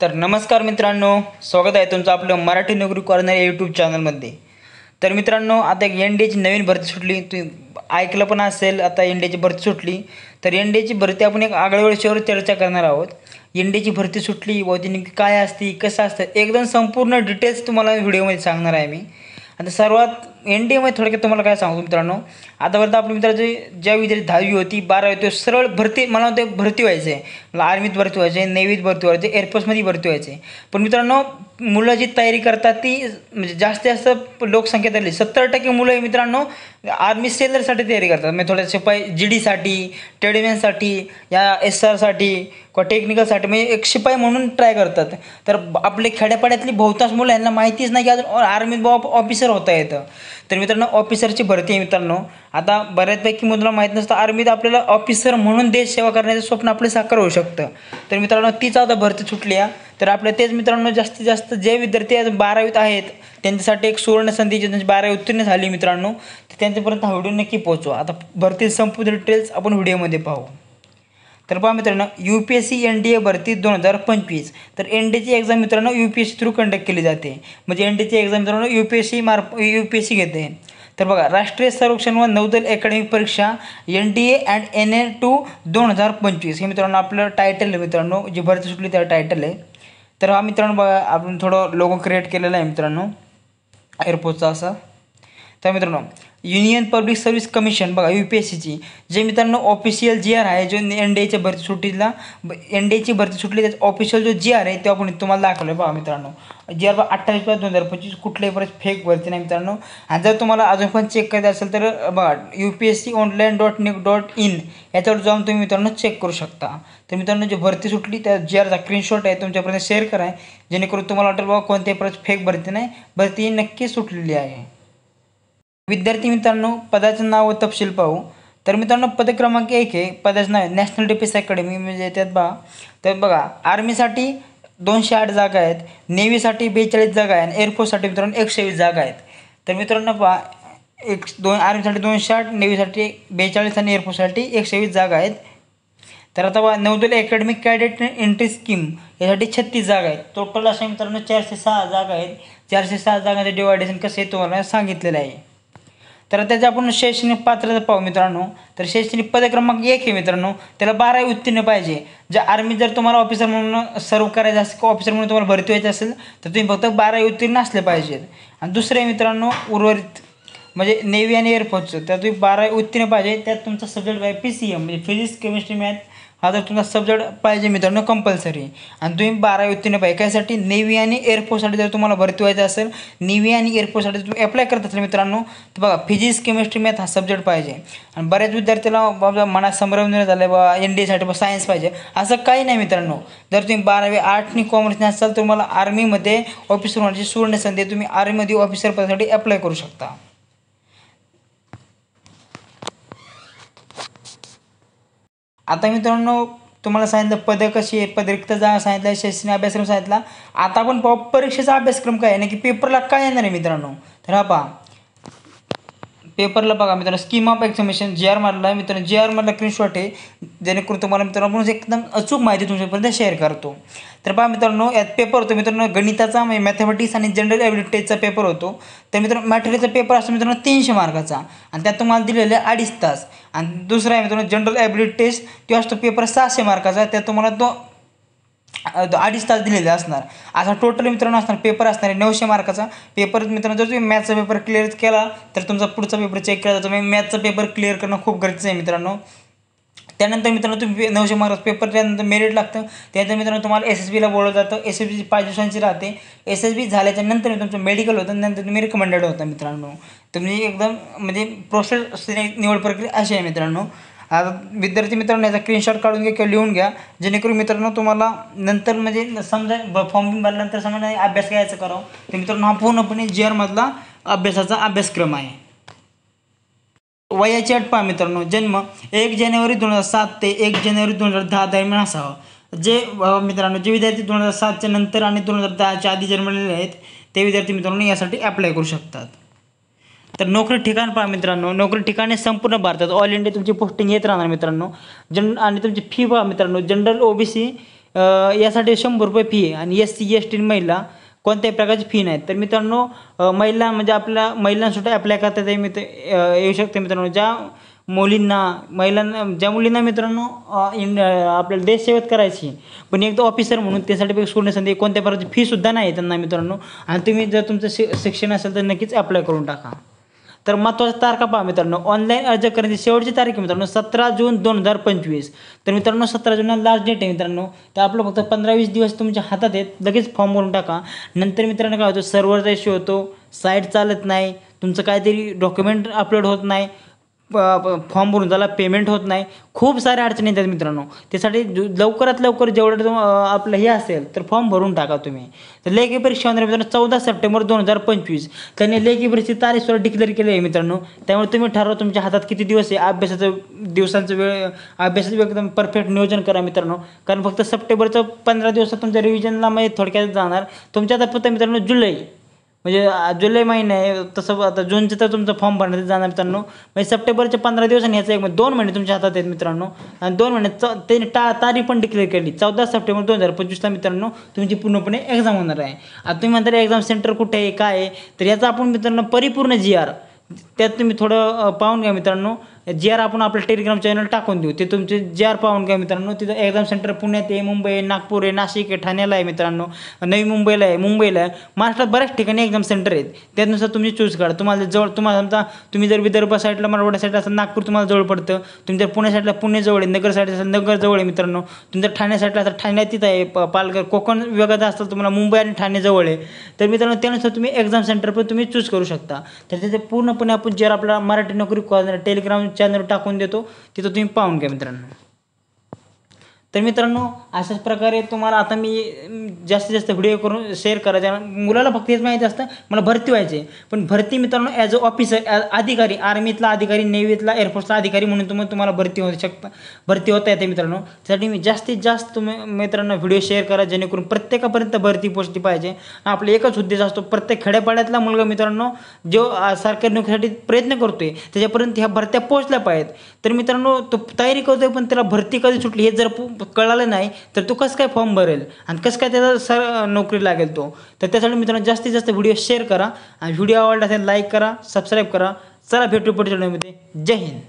तर नमस्कार मित्रांनो, स्वागत आहे तुमचं आपलं मराठी नोकरी कॉर्नर या यूट्यूब चॅनलमध्ये। तर मित्रांनो, आता एक एनडीएची नवीन भरती सुटली, तुम्ही ऐकलं पण असेल। आता एनडीएची भरती सुटली, तर एनडीएची भरती आपण एक आगळ्या विषयावर चर्चा करणार आहोत। एनडीएची भरती सुटली व ती नेमकी काय असते, कसं असतं, एकदम संपूर्ण डिटेल्स तुम्हाला व्हिडिओमध्ये सांगणार आहे मी। आता सर्वात एनडीएमध्ये थोडक्यात तुम्हाला काय सांगू मित्रांनो, आतापर्यंत आपल्या मित्राची ज्या विद्यार्थी 10वी होती 12वी होती सरळ भरती, मला ते भरती व्हायचं आहे, मला आर्मीत भरती व्हायचं आहे, नेव्हीत भरती व्हायचं आहे, एअरफोर्समध्ये भरती व्हायचं आहे। पण मित्रांनो, मुलं जी तयारी करतात ती म्हणजे जास्तीत जास्त लोकसंख्या झाली 70% मुलं मित्रांनो आर्मी सेलरसाठी तयारी करतात। म्हणजे थोड्या शिपाई जीडीसाठी, ट्रेडमॅनसाठी, या एसआरसाठी किंवा टेक्निकलसाठी म्हणजे एक शिपाई म्हणून ट्राय करतात। तर आपले खेड्यापाड्यातली बहुतांश मुलं यांना माहितीच नाही की अजून आर्मीत ऑफिसर होता येतं। तर मित्रांनो, ऑफिसरची भरती आहे मित्रांनो। आता बऱ्याचपैकी मुलांना माहीत नसतं आर्मीत आपल्याला ऑफिसर म्हणून देश सेवा करण्याचं स्वप्न आपलं साकार होऊ शकतं। तर मित्रांनो, तीच आता भरती सुटली आहे। तर आपल्या तेच मित्रांनो, जास्तीत जास्त जे विद्यार्थी आज 12वीत आहेत त्यांच्यासाठी एक सुवर्ण संधी, ज्यांची 12वी उत्तीर्ण झाली मित्रांनो, तर त्यांच्यापर्यंत हा व्हिडिओ नक्की पोहोचवा। आता भरती संपूर्ण डिटेल्स आपण व्हिडिओमध्ये पाहू। तर पहा मित्रांनो, UPSC एनडीए भरती 2025। तर एनडीएची एक्झाम मित्रांनो UPSC थ्रू कंडक्ट केली जाते। म्हणजे एनडीएची एक्झाम मित्रांनो UPSC घेते। तर बघा, राष्ट्रीय संरक्षण व नौदल अकॅडमी परीक्षा NDA अँड NA2 2025 हे मित्रांनो आपलं टायटल आहे मित्रांनो, जी भरती सुटली त्या टायटल आहे। तर हा मित्रांनो बघा, आपण थोडं लोगो क्रिएट केलेला आहे मित्रांनो एअरपोर्टचा असा। तर मित्रांनो, युनियन पब्लिक सर्व्हिस कमिशन बघा UPSCची जे मित्रांनो ऑफिशियल GR आहे, जो एनडीएच्या भरती सुटीला एनडीएची भरती सुटली त्याचा ऑफिशियल जो GR आहे तो आपण तुम्हाला दाखवलं बघा मित्रांनो। GR 28/2025 कुठल्याही परत फेक भरती नाही मित्रांनो। आणि जर तुम्हाला अजून पण चेक करायचं असेल तर बघा UPSConline.nic.in याच्यावर जाऊन तुम्ही मित्रांनो चेक करू शकता। तर मित्रांनो, जी भरती सुटली त्या GRचा स्क्रीनशॉट आहे तुमच्यापर्यंत शेअर करा, जेणेकरून तुम्हाला वाटेल बाबा कोणत्याही परत फेक भरती नाही, भरती नक्की सुटलेली आहे। विद्यार्थी मित्रांनो, पदाचं नाव व तपशील पाहू। तर मित्रांनो, पद क्रमांक 1 आहे, पदाचं नाव नॅशनल डिफेन्स अकॅडमी, म्हणजे त्यात बघा, तर बघा आर्मीसाठी 208 जागा आहेत, नेव्हीसाठी 42 जागा आहेत, एअरफोर्ससाठी मित्रांनो 120 जागा आहेत। तर मित्रांनो पहा, आर्मीसाठी 208, नेव्हीसाठी 42 आणि एअरफोर्ससाठी 120 जागा आहेत। तर आता बघा, नौदल अकॅडमी कॅडेट एंट्री स्कीम यासाठी 36 जागा आहेत। टोटल अशा मित्रांनो 406 जागा आहेत। 406 जागांचे डिवायडेशन कसं आहे तुम्हाला सांगितलेलं आहे। तर त्याचं आपण शैक्षणिक पात्रता पाहू मित्रांनो। तर शैक्षणिक पद क्रमांक 1 आहे मित्रांनो, त्याला 12वी उत्तीर्ण पाहिजे। जर आर्मी जर तुम्हाला ऑफिसर म्हणून सर्व करायचं असेल किंवा ऑफिसर म्हणून तुम्हाला भरती व्हायचं असेल तर तुम्ही फक्त 12वी उत्तीर्ण असले पाहिजेत। आणि दुसरे मित्रांनो, उर्वरित म्हणजे नेव्ही आणि एअरफोर्सचं तर तुम्ही 12वी उत्तीर्ण पाहिजे। त्यात तुमचा सब्जेक्ट आहे PCM म्हणजे फिजिक्स केमिस्ट्री मॅथ, हा जर तुमचा सब्जेक्ट पाहिजे मित्रांनो कंपल्सरी। आणि तुम्ही 12वी उत्तीर्ण पाहिजे त्यासाठी नेव्ही आणि एअरफोर्ससाठी जर तुम्हाला भरती व्हायचं असेल, नेव्ही आणि एअरफोर्ससाठी तुम्ही अप्लाय करत असाल मित्रांनो, तर बघा फिजिक्स केमिस्ट्री मॅथ हा सब्जेक्ट पाहिजे। आणि बऱ्याच विद्यार्थ्याला बाबा मनात संभ्रम झाला बाबा NDAसाठी सायन्स पाहिजे, असं काही नाही मित्रांनो। जर तुम्ही 12वी आर्ट्सनी कॉमर्सने असाल तर तुम्हाला आर्मीमध्ये ऑफिसर होण्याची सुवर्ण संधी, तुम्ही आर्मीमध्ये ऑफिसर पदासाठी अप्लाय करू शकता। आता मित्रांनो, तुम्हाला सांगितलं पदं कशी आहे, पद रिक्त जागा सांगितलं, शैक्षणिक अभ्यासक्रम सांगितला। आता आपण पाहू परीक्षेचा अभ्यासक्रम काय आहे, की पेपरला काय येणार आहे मित्रांनो। तर हा पहा, पेपरला बघा मित्रांनो, स्कीम ऑफ एक्झामिनेशन GR मधला मित्रांनो, GR मधला स्क्रीनशॉट आहे, जेणेकरून तुम्हाला मित्रांनो एकदम अचूक माहिती तुमच्यापर्यंत शेअर करतो। तर पहा मित्रांनो, यात पेपर होतो मित्रांनो गणिताचा म्हणजे मॅथमॅटिक्स आणि जनरल ॲबिलिटीचा पेपर होतो। तर मित्रांनो मॅथमॅटिक्सचा पेपर असतो मित्रांनो 300 मार्काचा, आणि त्यात तुम्हाला दिलेले 2.5 तास। आणि दुसरा आहे मित्रांनो जनरल ॲबिलिटी टेस्ट, तो असतो पेपर 600 मार्काचा, त्यात तुम्हाला 2.5 तास दिलेले असणार। असा टोटल मित्रांनो असणार पेपर असणार आहे 900 मार्काचा पेपर मित्रांनो। जर तुम्ही मॅथचा पेपर क्लिअर केला तर तुमचा पुढचा पेपर चेक केला जातो। म्हणजे मॅथचा पेपर क्लिअर करणं खूप गरजेचं आहे मित्रांनो। त्यानंतर मित्रांनो तुम्ही 900 मार्काचा पेपर, त्यानंतर मेरिट लागतं, त्यानंतर मित्रांनो तुम्हाला SSBला बोलवलं जातं। SSBची 5 दिवसांची राहते। SSB झाल्याच्या नंतर तुमचं मेडिकल होतं, नंतर तुम्ही रिकमेंडेड होता मित्रांनो। तुम्ही एकदम म्हणजे प्रोसेस निवड प्रक्रिया अशी आहे मित्रांनो। विद्यार्थी मित्रांनो याचा स्क्रीनशॉट काढून घ्या किंवा लिहून घ्या, जेणेकरून मित्रांनो तुम्हाला नंतर म्हणजे समजा फॉर्म भरल्यानंतर समजा अभ्यास घ्यायचा करावं तर मित्रांनो हा पूर्णपणे GR मधला अभ्यासाचा अभ्यासक्रम आहे। वयाची अट पहा मित्रांनो, जन्म 1 जानेवारी 2007 ते 1 जानेवारी 2010 दरम्यान असावा। जे मित्रांनो जे विद्यार्थी 2007च्या नंतर आणि 2010च्या आधी जन्मलेले आहेत ते विद्यार्थी मित्रांनो यासाठी अप्लाय करू शकतात। तर नोकरी ठिकाण पहा मित्रांनो, नोकरी ठिकाणी संपूर्ण भारतात ऑल इंडिया तुमची पोस्टिंग येत राहणार मित्रांनो। आणि तुमची फी पहा मित्रांनो, जनरल OBC यासाठी 100 रुपये फी आहे आणि SC ST महिला कोणत्याही प्रकारची फी नाही. तर मित्रांनो महिला म्हणजे आपल्या महिलांसाठी अप्लाय करता येऊ शकते मित्रांनो. ज्या मुलींना मित्रांनो आपल्याला देशसेवेत करायची पण एकदा ऑफिसर म्हणून त्यासाठी सोडण्यासाठी संधी कोणत्या प्रकारची फीसुद्धा नाही त्यांना मित्रांनो. आणि तुम्ही जर तुमचं शिक्षण असेल तर नक्कीच अप्लाय करून टाका. तर महत्त्वाच्या तारखा पहा मित्रांनो. ऑनलाईन अर्ज करण्याची शेवटची तारीख आहे मित्रांनो 17 जून 2025. तर मित्रांनो 17 जूनला लास्ट डेट आहे मित्रांनो. तर आपलं फक्त 15-20 दिवस तुमच्या हातात आहेत. लगेच फॉर्म भरून टाका. नंतर मित्रांनो काय होतं, सर्व्हरचा इश्यू होतो, साईट चालत नाही, तुमचं काहीतरी डॉक्युमेंट अपलोड होत नाही, फॉर्म भरून त्याला पेमेंट होत नाही, खूप साऱ्या अडचणी येतात मित्रांनो. त्यासाठी लवकरात लवकर जेवढं आपलं हे असेल तर फॉर्म भरून टाका तुम्ही. तर लेखी परीक्षा होणार मित्रांनो 14 सप्टेंबर 2025. त्यांनी लेखी परीक्षेची तारीख डिक्लेअर केली आहे मित्रांनो. त्यामुळे तुम्ही ठरवा तुमच्या हातात किती दिवस आहे. अभ्यासाचं वेळ एकदम परफेक्ट नियोजन करा मित्रांनो. कारण फक्त सप्टेंबरचं 15 दिवसात तुमच्या रिव्हिजनला म्हणजे थोडक्यात जाणार. तुमच्या आता फक्त मित्रांनो जुलै महिना आहे. तसं आता जूनचं तर तुमचं फॉर्म भरण्यात जाणार मित्रांनो. म्हणजे सप्टेंबरच्या 15 दिवस आणि ह्याचा 2 महिने तुमच्या हातात आहेत मित्रांनो. आणि 2 महिन्यात त्यांनी तारीख पण डिक्लेअर केली 14 सप्टेंबर 2025ला मित्रांनो तुमची पूर्णपणे एक्झाम होणार आहे. आता तुम्ही म्हणता एक्झाम सेंटर कुठे आहे काय आहे, तर याचा आपण मित्रांनो परिपूर्ण GR त्यात तुम्ही थोडं पाहून घ्या मित्रांनो. GR आपण आपल्या टेलिग्राम चॅनल टाकून देऊ. ते तुमचे GR पाहून घ्या मित्रांनो. तिथं एक्झाम सेंटर पुण्यात आहे, मुंबई आहे, नागपूर आहे, नाशिक आहे, ठाण्याला आहे मित्रांनो, नवी मुंबईला आहे, महाराष्ट्रात बऱ्याच ठिकाणी एक्झाम सेंटर आहेत. त्यानुसार तुम्ही चूज करा. तुम्हाला समजा तुम्ही जर विदर्भ साईडला मराठवाडा साईडला असेल नागपूर तुम्हाला जवळ पडतं. तुम्ही जर पुणे साईडला पुणे जवळ आहे, नगर साईड असेल नगर जवळ आहे मित्रांनो. तुम्ही जर ठाणे साईडला असेल ठाणे तिथं आहे, पालघर कोकण विभागात असतात तुम्हाला मुंबई आणि ठाणे जवळ आहे. तर मित्रांनो त्यानुसार तुम्ही एक्झाम सेंटर पण तुम्ही चूज करू शकता. तर त्याचे पूर्णपणे आपण जर आपला मराठी नोकरी कॉर्नर टेलिग्राम चॅनल टाकून देतो, तिथं तुम्ही पाहून घ्या मित्रांनो. तर मित्रांनो अशाच प्रकारे तुम्हाला आता मी जास्तीत जास्त व्हिडिओ करून शेअर करायचा. मुलाला फक्त हेच माहिती असतं मला भरती व्हायची आहे. पण भरती मित्रांनो ॲज अ ऑफिसर अधिकारी, आर्मीतला अधिकारी, नेव्हीतला, एअरफोर्सला अधिकारी म्हणून तुम्हाला भरती होता येते मित्रांनो. त्यासाठी मी जास्तीत जास्त तुम्ही मित्रांनो व्हिडिओ शेअर करा जेणेकरून प्रत्येकापर्यंत भरती पोचली पाहिजे. आपला एकच उद्देश असतो, प्रत्येक खेड्यापाड्यातला मुलगा मित्रांनो जो सरकारी नोकरीसाठी प्रयत्न करतोय त्याच्यापर्यंत ह्या भरत्या पोहोचल्या पाहिजेत. तर मित्रांनो तो तयारी करतोय पण त्याला भरती कधी सुटली हे जर कळालं नाही तर तो कसं काय फॉर्म भरेल आणि कसं काय त्याचा नोकरी लागेल तो. तर त्यासाठी मित्रांनो जास्तीत जास्त व्हिडिओ शेअर करा आणि व्हिडिओ आवडला असेल लाईक करा, सबस्क्राईब करा. चला भेटू पुढच्या व्हिडिओमध्ये. जय हिंद.